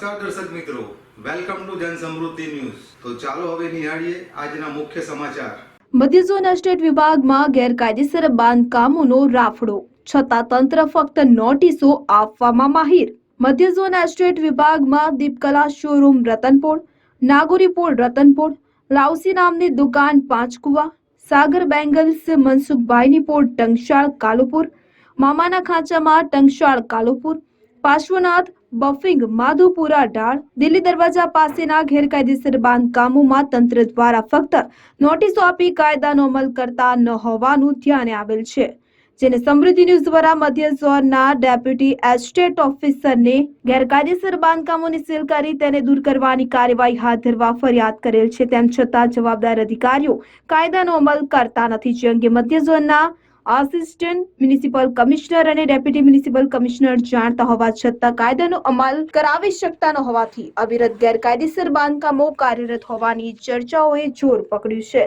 નમસ્કાર દર્શક મિત્રો, વેલકમ ટુ જન સમૃદ્ધિ ન્યૂઝ। તો ચાલો હવે નિહાળીએ આજના મુખ્ય સમાચાર। મધ્ય ઝોન એસ્ટેટ વિભાગમાં ગેરકાયદેસર બાંધકામોનો રાફડો, છતાં તંત્ર ફક્ત નોટિસો આપવામાં માહિર। મધ્ય ઝોન એસ્ટેટ વિભાગમાં દીપકલા શોરૂમ રતનપોળ, નાગોરીપોળ રતનપોળ, લાઉસી નામની દુકાન પાંચકુવા, સાગર બેંગલ્સ મનસુખભાઈની પોળ ટંકશાળ કાલુપુર, મામાના ખાંચામાં ટંકશાળ કાલુપુર, પાર્શ્વનાથ બફિંગ માધુપુરા ઢાળ, દિલ્હી દરવાજા પાસેના ગેરકાયદેસર બાંધકામોમાં તંત્ર દ્વારા ફક્ત નોટિસો આપી કાયદાનો અમલ કરતા ન હોવાનું ધ્યાને આવેલ છે, જેને સમૃદ્ધિ ન્યૂઝ દ્વારા મધ્ય ઝોનના ડેપ્યુટી એસ્ટેટ ઓફિસરને ગેરકાયદેસર બાંધકામોની સીલ કરી તેને દૂર કરવાની કાર્યવાહી હાથ ધરવા ફરિયાદ કરેલ છે। તેમ છતાં જવાબદાર અધિકારીઓ કાયદાનો અમલ કરતા નથી, જે અંગે મધ્ય ઝોનના આસિસ્ટન્ટ મ્યુનિસિપલ કમિશનર અને ડેપ્યુટી મ્યુનિસિપલ કમિશનર જાણતા હોવા છતાં કાયદાનો અમલ કરાવી શકતા ન હોવાથી અવિરત ગેરકાયદેસર બાંધકામો કાર્યરત હોવાની ચર્ચાઓએ જોર પકડ્યું છે।